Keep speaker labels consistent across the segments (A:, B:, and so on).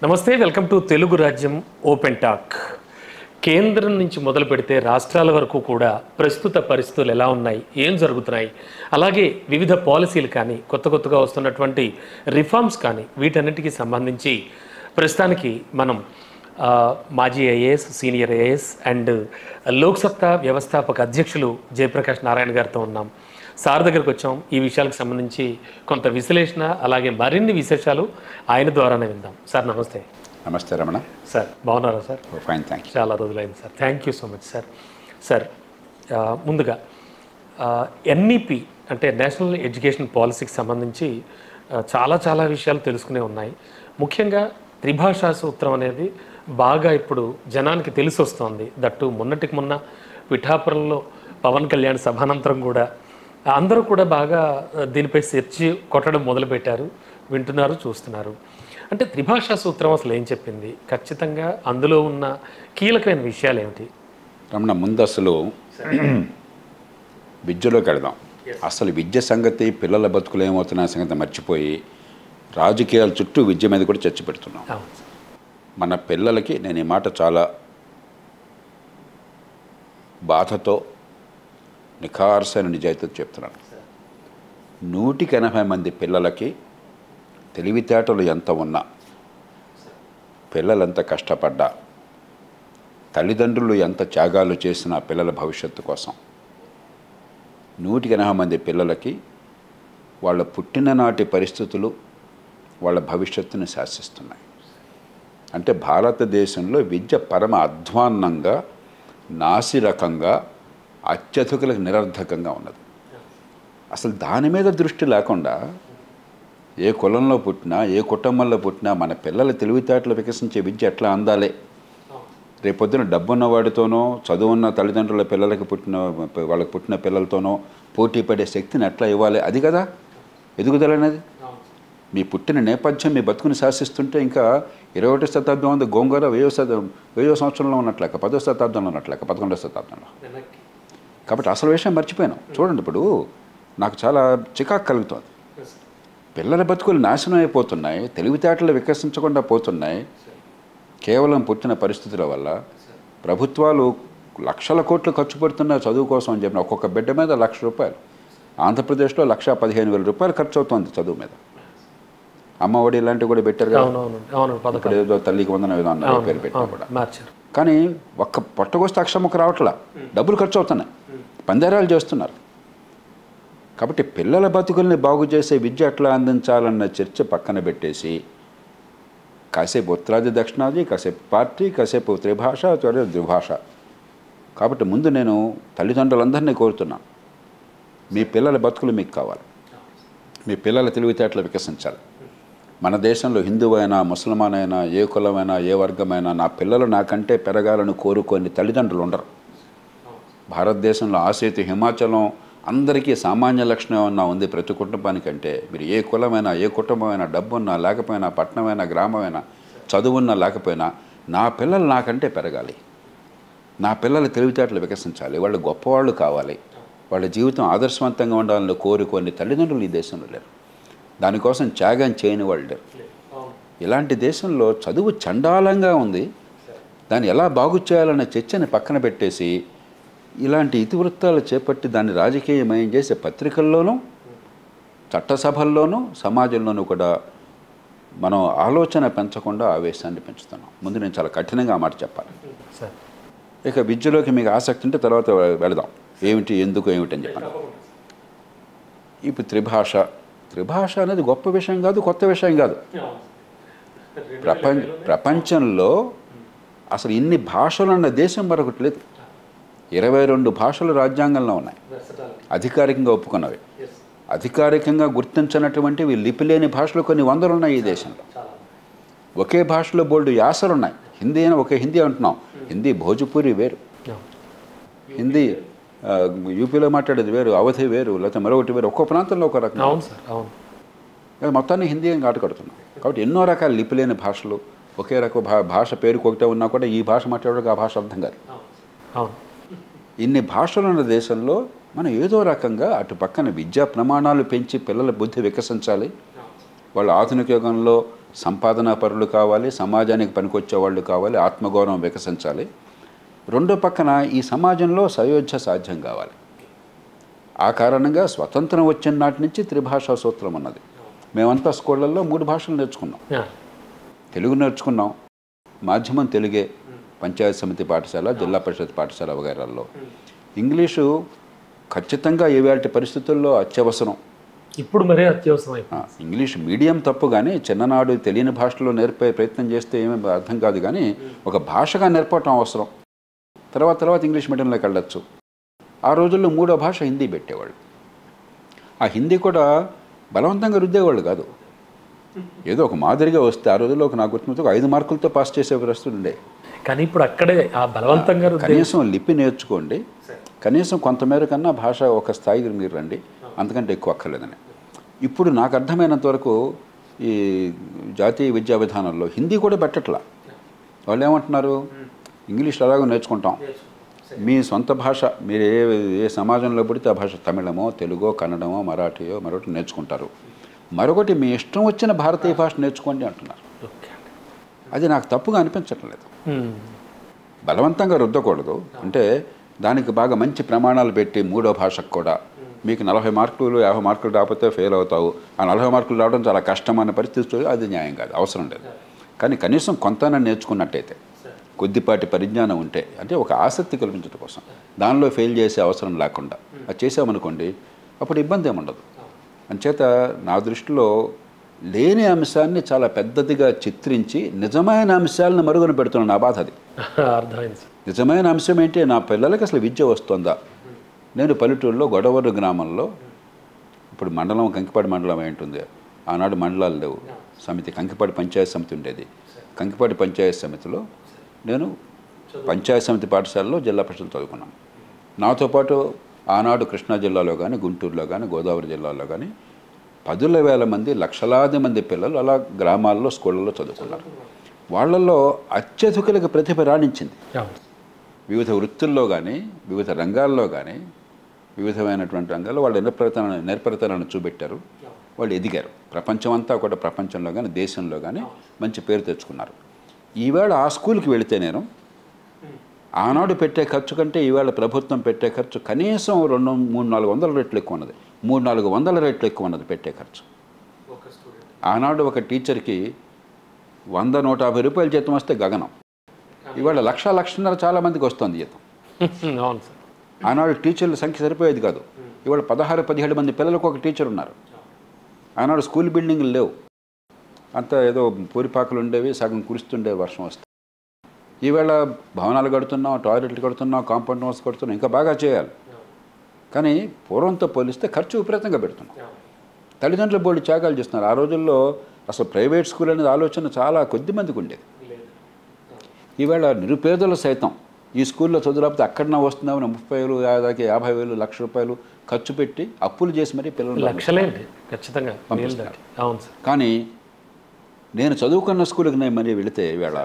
A: నమస్తే, welcome to Telugu రాజ్యం open talk. కేంద్రం నుంచి మొదలు పెడితే రాష్ట్రాల వరకు కూడా ప్రస్తుత పరిస్థితులు ఎలా ఉన్నాయి, ఏం జరుగుతున్నాయి, అలాగే వివిధ పాలసీలు కానీ కొత్తగా వస్తున్నటువంటి రిఫార్మ్స్ కానీ వీటన్నిటికీ సంబంధించి ప్రస్తుతానికి మనం మాజీ IAS, senior IAS and Loksatta వ్యవస్థాపక అధ్యక్షులు జయప్రకాష్ నారాయణ గారితో ఉన్నాం. సార్ దగ్గరకు వచ్చాం. ఈ విషయాలకు సంబంధించి కొంత విశ్లేషణ అలాగే మరిన్ని విశేషాలు ఆయన ద్వారానే విందాం. సార్ నమస్తే.
B: నమస్తే రమణ.
A: సార్ బాగున్నారా సార్?
B: Fine, thank you.
A: చాలా రోజులైంది sir. Thank you so much sir. Sir ముందుగా ఎన్ఈపి అంటే నేషనల్ ఎడ్యుకేషన్ పాలసీకి సంబంధించి చాలా విషయాలు తెలుసుకునే ఉన్నాయి. ముఖ్యంగా త్రిభాషా సూత్రం అనేది బాగా ఇప్పుడు జనానికి తెలిసి వస్తుంది. దట్టు మొన్నటికి మొన్న పిఠాపురంలో పవన్ కళ్యాణ్ సభానంతరం కూడా అందరూ కూడా బాగా దీనిపై సెర్చ్ కొట్టడం మొదలుపెట్టారు. వింటున్నారు, చూస్తున్నారు. అంటే త్రిభాషా సూత్రం అసలు ఏం చెప్పింది, ఖచ్చితంగా అందులో ఉన్న కీలకమైన విషయాలు ఏమిటి?
B: రమణ, ముందు అసలు విద్యలోకి వెళదాం. అసలు విద్య సంగతి, పిల్లల బతుకులు ఏమవుతున్న సంగతి మర్చిపోయి రాజకీయాల చుట్టూ విద్య మీద కూడా చర్చ పెడుతున్నాం. మన పిల్లలకి నేను ఈ మాట చాలా బాధతో నిఖార్సైన నిజాయితీతో చెప్తున్నాను. 180 మంది పిల్లలకి తెలివితేటలు ఎంత ఉన్నా, పిల్లలు ఎంత కష్టపడ్డా, తల్లిదండ్రులు ఎంత త్యాగాలు చేసినా పిల్లల భవిష్యత్తు కోసం 180 మంది పిల్లలకి వాళ్ళ పుట్టిననాటి పరిస్థితులు వాళ్ళ భవిష్యత్తుని శాసిస్తున్నాయి. అంటే భారతదేశంలో విద్య పరమ అధ్వాన్నంగా, నాసిరకంగా, అత్యధికులకు నిరర్ధకంగా ఉన్నది. అసలు దాని మీద దృష్టి లేకుండా ఏ కులంలో పుట్టినా, ఏ కుటుంబంలో పుట్టినా మన పిల్లల తెలివితేటలు వికసించే విద్య ఎట్లా అందాలి, రేపొద్దున డబ్బున్నవాడితోనో చదువున్న తల్లిదండ్రుల పిల్లలకి వాళ్ళకి పుట్టిన పిల్లలతోనో పోటీ పడే శక్తిని ఎట్లా ఇవ్వాలి, అది కదా ఎదుగుదల అనేది. మీ పుట్టిన నేపథ్యం మీ బతుకుని శాసిస్తుంటే ఇంకా 21వ శతాబ్దం ఉంది గోంగూర 1000వ సంవత్సరంలో ఉన్నట్లేక, 10వ శతాబ్దంలో ఉన్నట్లేక, 11వ శతాబ్దంలో. కాబట్టి అసలు విషయం మర్చిపోయినాం. చూడండి, ఇప్పుడు నాకు చాలా చికాకు కలుగుతుంది. పిల్లల బతుకులు నాశనం అయిపోతున్నాయి, తెలివితేటలు వికసించకుండా పోతున్నాయి కేవలం పుట్టిన పరిస్థితుల వల్ల. ప్రభుత్వాలు లక్షల కోట్లు ఖర్చు పెడుతున్న చదువు కోసం అని చెప్పిన ఒక్కొక్క బిడ్డ మీద ₹1,00,000. ఆంధ్రప్రదేశ్లో ₹1,15,000 ఖర్చు అవుతుంది చదువు మీద. అమ్మ ఒడి ఇలాంటివి కూడా పెట్టారు కదా, ఇప్పుడు ఏదో తల్లికి వందన విధానం పేరు పెట్టినా కూడా. కానీ ఒక్క పొట్టగొస్తే అక్షరముఖ రావట్లా, డబ్బులు ఖర్చు అవుతున్నాయి, పందేరాలు చేస్తున్నారు. కాబట్టి పిల్లల బతుకుల్ని బాగు చేసే విద్య ఎట్లా అందించాలన్న చర్చ పక్కన పెట్టేసి కాసేపు ఉత్తరాది దక్షిణాది, కాసేపు పార్టీ, కాసేపు త్రిభాష, ద్విభాష. కాబట్టి ముందు నేను తల్లిదండ్రులందరినీ కోరుతున్నాను, మీ పిల్లల బతుకులు మీకు కావాలి, మీ పిల్లల తెలివితేటలు వికసించాలి. మన దేశంలో హిందువైనా, ముసల్మాన్ అయినా, ఏ కులమైనా, ఏ వర్గమైనా నా పిల్లలు నాకంటే పెరగాలని కోరుకొని తల్లిదండ్రులు ఉండరు. భారతదేశంలో ఆసేతు హిమాచలం అందరికీ సామాన్య లక్షణం ఏమన్నా ఉంది ప్రతి కుటుంబానికంటే. మీరు ఏ కులమైనా, ఏ కుటుంబమైనా, డబ్బున్నా లేకపోయినా, పట్టణమైనా, గ్రామమైనా, చదువున్నా లేకపోయినా నా పిల్లలు నాకంటే పెరగాలి, నా పిల్లల తెలివితేటలు వికసించాలి, వాళ్ళు గొప్పవాళ్ళు కావాలి, వాళ్ళ జీవితం ఆదర్శవంతంగా ఉండాలని కోరుకొని తల్లిదండ్రులు ఈ దేశంలో లేరు. దానికోసం త్యాగం చేయని వాళ్ళు లేరు. ఇలాంటి దేశంలో చదువు చండాలంగా ఉంది, దాన్ని ఎలా బాగు చేయాలనే చర్చని పక్కన పెట్టేసి ఇలాంటి ఇతివృత్తాలు చేపట్టి దాన్ని రాజకీయమయం చేసే పత్రికల్లోనూ, చట్టసభల్లోనూ, సమాజంలోనూ కూడా మనం ఆలోచన పెంచకుండా ఆవేశాన్ని పెంచుతున్నాం. ముందు నేను చాలా కఠినంగా ఆ మాట చెప్పాలి. ఇక విద్యలోకి మీకు ఆసక్తి ఉంటే తర్వాత వెళదాం, ఏమిటి, ఎందుకు, ఏమిటి అని చెప్పాను. ఇప్పుడు త్రిభాష అనేది గొప్ప విషయం కాదు, కొత్త విషయం కాదు. ప్రపంచంలో అసలు ఇన్ని భాషలు అన్న దేశం మరొకటి లేదు. 22 భాషలు రాజ్యాంగంలో ఉన్నాయి, అధికారికంగా ఒప్పుకున్నవి. అధికారికంగా గుర్తించినటువంటివి లిపిలేని భాషలు కొన్ని వందలు ఉన్నాయి ఈ దేశంలో. ఒకే భాషలో బోల్డు యాసలు ఉన్నాయి. హిందీ అయినా ఒకే హిందీ అంటున్నాం, హిందీ భోజ్పూరి వేరు, హిందీ యూపీలో మాట్లాడేది వేరు, అవధి వేరు, లేకపోతే మరొకటి వేరు, ఒక్కో ప్రాంతంలో ఒక రకం. మొత్తాన్ని హిందీ అని ఆటకడుతున్నాం. కాబట్టి ఎన్నో రకాల లిపిలేని భాషలు, ఒకే రకం భాష పేరుకు ఒకటే ఉన్నా కూడా ఈ భాష మాట్లాడడానికి ఆ భాష అర్థం కాదు. ఇన్ని భాషలు ఉన్న దేశంలో మనం ఏదో రకంగా అటు పక్కన విద్యా ప్రమాణాలు పెంచి పిల్లల బుద్ధి వికసించాలి. వాళ్ళు ఆధునిక యుగంలో సంపాదనా పరులు కావాలి, సమాజానికి పనికొచ్చే వాళ్ళు కావాలి, ఆత్మగౌరవం వికసించాలి. రెండో పక్కన ఈ సమాజంలో సయోధ్య సాధ్యం కావాలి. ఆ కారణంగా స్వతంత్రం వచ్చిన నాటి నుంచి త్రిభాషా సూత్రం ఉన్నది. మేమంతా స్కూళ్ళల్లో 3 భాషలు నేర్చుకున్నాం. తెలుగు నేర్చుకున్నాం, మాధ్యమం తెలుగే, పంచాయతీ సమితి పాఠశాల, జిల్లా పరిషత్ పాఠశాల వగైరాల్లో. ఇంగ్లీషు ఖచ్చితంగా ఇవాళ పరిస్థితుల్లో అత్యవసరం.
A: ఇప్పుడు మరే అత్యవసరం.
B: ఇంగ్లీష్ మీడియం తప్పు, కానీ చిన్ననాడు తెలియని భాషలో నేర్పే ప్రయత్నం చేస్తే ఏమీ అర్థం కాదు, కానీ ఒక భాషగా నేర్పటం అవసరం. తర్వాత ఇంగ్లీష్ మీడియంలోకి వెళ్ళచ్చు. ఆ రోజుల్లో 3వ భాష హిందీ పెట్టేవాళ్ళు. ఆ హిందీ కూడా బలవంతంగా రుద్దేవాళ్ళు కాదు, ఏదో ఒక మాదిరిగా వస్తే ఆ రోజుల్లో నాకు గుర్తున్నట్టు 5 మార్కులతో పాస్ చేసే పరిస్థితులు ఉండే.
A: కానీ ఇప్పుడు అక్కడే ఆ బలవంతంగా
B: కనీసం లిపి నేర్చుకోండి, కనీసం కొంతమేర కన్నా భాష ఒక స్థాయికి మీరు రండి, అంతకంటే ఎక్కువ అక్కర్లేదని. ఇప్పుడు నాకు అర్థమైనంత వరకు ఈ జాతీయ విద్యా విధానంలో హిందీ కూడా పెట్టట్లా. వాళ్ళు ఏమంటున్నారు, ఇంగ్లీష్ అలాగే నేర్చుకుంటాం, మీ సొంత భాష మీరు ఏ సమాజంలో పడితే ఆ భాష తమిళమో, తెలుగో, కన్నడమో, మరాఠీయో మరొకటి నేర్చుకుంటారు, మరొకటి మీ ఇష్టం వచ్చిన భారతీయ భాష నేర్చుకోండి అంటున్నారు. అది నాకు తప్పుగా అనిపించట్లేదు. బలవంతంగా రుద్దకూడదు. అంటే దానికి బాగా మంచి ప్రమాణాలు పెట్టి 3వ భాషకు కూడా మీకు 40 మార్కులు 50 మార్కులు రాకపోతే ఫెయిల్ అవుతావు, ఆ 40 మార్కులు రావడం చాలా కష్టమైన పరిస్థితి, అది న్యాయం కాదు, అవసరం లేదు. కానీ కనీసం కొంతైనా నేర్చుకున్నట్టయితే, కొద్దిపాటి పరిజ్ఞానం ఉంటే, అంటే ఒక ఆసక్తి కల్పించడం కోసం, దానిలో ఫెయిల్ చేసే అవసరం లేకుండా అది చేసామనుకోండి, అప్పుడు ఇబ్బంది ఏముండదు. అంచేత నా దృష్టిలో లేని అంశాన్ని చాలా పెద్దదిగా చిత్రించి నిజమైన అంశాలను మరుగున పెడుతున్నాను. నా బాధ అది.
A: అర్థమైంది.
B: నిజమైన అంశం ఏంటి, నా పిల్లలకి అసలు విద్య వస్తుందా? నేను పల్లెటూరులో గొడవరు గ్రామంలో, ఇప్పుడు మండలం కంకిపాడు మండలం ఏంటుంది, ఆనాడు మండలాలు లేవు, సమితి కంకిపాడు పంచాయతీ సమితి ఉండేది. కంకిపాడు పంచాయతీ సమితిలో నేను పంచాయతీ సమితి పాఠశాలలో జిల్లా పరిషత్ చదువుకున్నాను. నాతో పాటు ఆనాడు కృష్ణా జిల్లాలో కానీ, గుంటూరులో కానీ, గోదావరి జిల్లాలో కానీ 10,000 మంది, లక్షలాది మంది పిల్లలు అలా గ్రామాల్లో స్కూళ్ళల్లో చదువుకున్నారు. వాళ్ళల్లో అత్యధికులకు ప్రతిభ రాణించింది. వివిధ వృత్తుల్లో కానీ, వివిధ రంగాల్లో కానీ, వివిధమైనటువంటి రంగాల్లో వాళ్ళు నేర్పరితనాన్ని చూపెట్టారు. వాళ్ళు ఎదిగారు. ప్రపంచమంతా కూడా, ప్రపంచంలో కానీ దేశంలో కానీ మంచి పేరు తెచ్చుకున్నారు. ఈవేళ ఆ స్కూల్కి వెళితే నేను ఆనాడు పెట్టే ఖర్చు కంటే ఈవేళ ప్రభుత్వం పెట్టే ఖర్చు కనీసం 200-400 రెట్లు ఎక్కువ ఉన్నది. 300-400 రెట్లు ఎక్కువ ఉన్నది పెట్టే ఖర్చు. ఆనాడు ఒక టీచర్కి 100-150 రూపాయల జీతం వస్తే గగనం. ఇవాళ 1,00,000-1,50,000 చాలామందికి వస్తుంది జీతం. ఆనాడు టీచర్ల సంఖ్య సరిపోయేది కాదు. ఇవాళ 16-17 మంది పిల్లలకు ఒక టీచర్ ఉన్నారు. ఆనాడు స్కూల్ బిల్డింగ్లు లేవు, అంతా ఏదో పూరిపాకలు ఉండేవి, సగం కురుస్తుండేవి వర్షం వస్తే. ఈవేళ భవనాలు కడుతున్నాం, టాయిలెట్లు కడుతున్నాం, కాంపౌండ్ వాల్స్ కడుతున్నాం, ఇంకా బాగా చేయాలి. కానీ పూర్వంతో పోలిస్తే ఖర్చు విపరీతంగా పెడుతున్నాం. తల్లిదండ్రులు బోర్డు త్యాగాలు చేస్తున్నారు. ఆ రోజుల్లో అసలు ప్రైవేట్ స్కూల్ అనేది ఆలోచన చాలా కొద్ది మందికి ఉండేది. ఈవేళ నిరుపేదలు సైతం ఈ స్కూల్లో చదువులేకపోతే అక్కడన్నా వస్తున్నామని 30,000, 50,000, ₹1,00,000 ఖర్చు పెట్టి అప్పులు చేసి మరీ పిల్లలు
A: ఖచ్చితంగా.
B: కానీ నేను చదువుకున్న స్కూల్కి నేను మరీ వెళితే ఈవేళ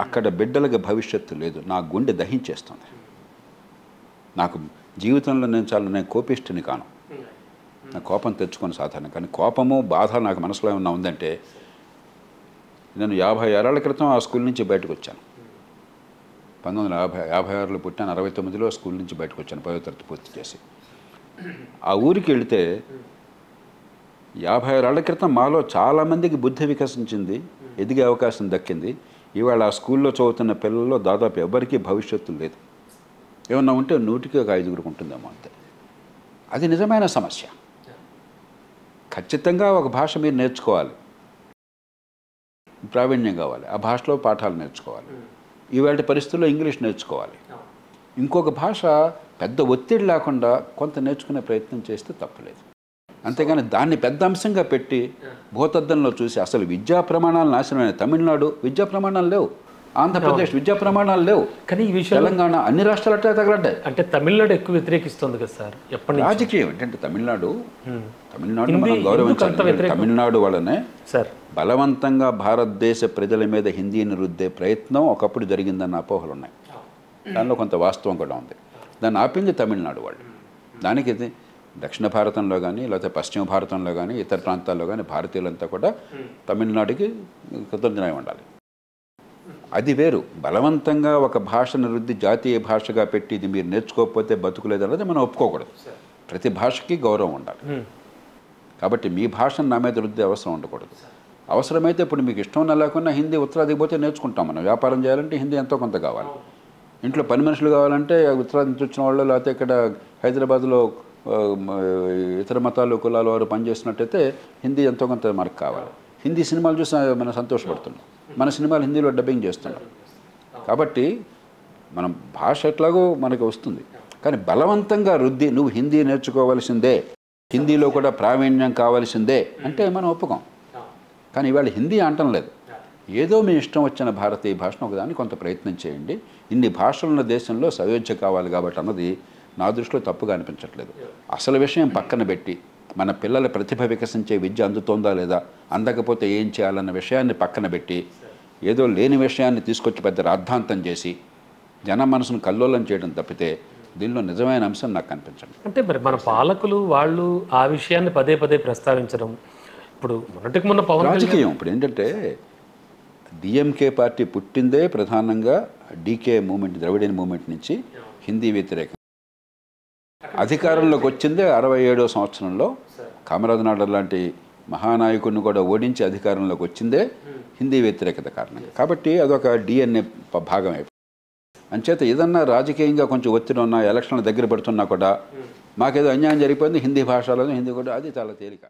B: అక్కడ బిడ్డలకి భవిష్యత్తు లేదు. నా గుండె దహించేస్తుంది. నాకు జీవితంలో నేను కోపిష్టిని కాను, నా కోపం తెచ్చుకొని సాధారణ. కానీ కోపము, బాధ నాకు మనసులో ఏమన్నా ఉందంటే, నేను 50 ఏళ్ల క్రితం ఆ స్కూల్ నుంచి బయటకు వచ్చాను. 1956లో పుట్టాను, 69లో స్కూల్ నుంచి బయటకు వచ్చాను, 10వ తరగతి పూర్తి చేసి. ఆ ఊరికి వెళితే 50 ఏళ్ల క్రితం మాలో చాలామందికి బుద్ధి వికసించింది, ఎదిగే అవకాశం దక్కింది. ఇవాళ ఆ స్కూల్లో చదువుతున్న పిల్లల్లో దాదాపు ఎవరికీ భవిష్యత్తు లేదు. ఏమన్నా ఉంటే 100కి ఒక 5గురికి ఉంటుందేమో అంతే. అది నిజమైన సమస్య. ఖచ్చితంగా ఒక భాష మీరు నేర్చుకోవాలి, ప్రావీణ్యం కావాలి, ఆ భాషలో పాఠాలు నేర్చుకోవాలి. ఇవాళ పరిస్థితుల్లో ఇంగ్లీష్ నేర్చుకోవాలి. ఇంకొక భాష పెద్ద ఒత్తిడి లేకుండా కొంత నేర్చుకునే ప్రయత్నం చేస్తే తప్పులేదు. అంతేగాని దాన్ని పెద్ద అంశంగా పెట్టి భూతద్దంలో చూసి అసలు విద్యా ప్రమాణాలు నాశనమైన తమిళనాడు విద్యా ప్రమాణాలు లేవు, ఆంధ్రప్రదేశ్ విద్యా ప్రమాణాలు లేవు,
A: కానీ ఈ విషయం
B: తెలంగాణ అన్ని రాష్ట్రాలు అట్లా తగలడ్డాయి.
A: అంటే తమిళనాడు ఎక్కువ వ్యతిరేకిస్తుంది కదా సార్ ఎప్పటి
B: రాజకీయం ఏంటంటే తమిళనాడు మనం గౌరవించాలి. తమిళనాడు వల్లనే సార్ బలవంతంగా భారతదేశ ప్రజల మీద హిందీని రుద్దే ప్రయత్నం ఒకప్పుడు జరిగిందన్న అపోహలు ఉన్నాయి. దానిలో కొంత వాస్తవం కూడా ఉంది. దాన్ని ఆపింది తమిళనాడు వాళ్ళు. దానికి దక్షిణ భారతంలో కానీ లేకపోతే పశ్చిమ భారతంలో కానీ ఇతర ప్రాంతాల్లో కానీ భారతీయులంతా కూడా తమిళనాడుకి కృతజ్ఞమై ఉండాలి. అది వేరు. బలవంతంగా ఒక భాషను రుద్ది జాతీయ భాషగా పెట్టి ఇది మీరు నేర్చుకోకపోతే బతుకులేదు అన్నది మనం ఒప్పుకోకూడదు. ప్రతి భాషకి గౌరవం ఉండాలి. కాబట్టి మీ భాషను నా మీద రుద్దే అవసరం ఉండకూడదు. అవసరమైతే ఇప్పుడు మీకు ఇష్టం లేకుండా హిందీ ఉత్తరాదికి పోతే నేర్చుకుంటాం. మనం వ్యాపారం చేయాలంటే హిందీ ఎంతో కొంత కావాలి. ఇంట్లో పని మనుషులు కావాలంటే ఉత్తరాది నుంచి వచ్చిన వాళ్ళు లేకపోతే ఇక్కడ హైదరాబాద్లో ఇతర మతాలు కులాల వారు పనిచేస్తున్నట్టయితే హిందీ ఎంతో కొంత మనకు కావాలి. హిందీ సినిమాలు చూసి మనం సంతోషపడుతున్నాం. మన సినిమాలు హిందీలో డబ్బింగ్ చేస్తున్నాం. కాబట్టి మనం భాష ఎట్లాగో మనకు వస్తుంది. కానీ బలవంతంగా రుద్ది నువ్వు హిందీ నేర్చుకోవాల్సిందే, హిందీలో కూడా ప్రావీణ్యం కావాల్సిందే అంటే మనం ఒప్పుకోం. కానీ ఇవాళ హిందీ అంటం లేదు. ఏదో మీ ఇష్టం వచ్చిన భారతీయ భాషను ఒకదాన్ని కొంత ప్రయత్నం చేయండి. ఇన్ని భాషలున్న దేశంలో సయోధ్య కావాలి కాబట్టి అన్నది నా దృష్టిలో తప్పుగా అనిపించట్లేదు. అసలు విషయం పక్కన పెట్టి మన పిల్లల ప్రతిభ వికసించే విద్య అందుతోందా లేదా, అందకపోతే ఏం చేయాలన్న విషయాన్ని పక్కన పెట్టి ఏదో లేని విషయాన్ని తీసుకొచ్చి పెద్ద రాద్ధాంతం చేసి జన మనసును కల్లోలం చేయడం తప్పితే దీనిలో నిజమైన అంశం నాకు కనిపించండి.
A: అంటే మరి మన పాలకులు వాళ్ళు ఆ విషయాన్ని పదే పదే ప్రస్తావించడం, ఇప్పుడు మొన్నటికి మొన్న పవన్
B: రాజకీయం ఇప్పుడు ఏంటంటే డిఎంకే పార్టీ పుట్టిందే ప్రధానంగా డీకే మూమెంట్, ద్రవిడియన్ మూమెంట్ నుంచి హిందీ వ్యతిరేకం. అధికారంలోకి వచ్చిందే 67వ సంవత్సరంలో కామరాజ్ నాయుడు లాంటి మహానాయకుడిని కూడా ఓడించి అధికారంలోకి వచ్చిందే హిందీ వ్యతిరేకత కారణంగా. కాబట్టి అదొక డిఎన్ఏ భాగం అయిపోయింది. అంచేత ఏదన్నా రాజకీయంగా కొంచెం ఒత్తిడి ఉన్నా, ఎలక్షన్ల దగ్గర పడుతున్నా కూడా మాకేదో అన్యాయం జరిగిపోయింది హిందీ భాషలో, హిందీ కూడా అది చాలా తేలిక.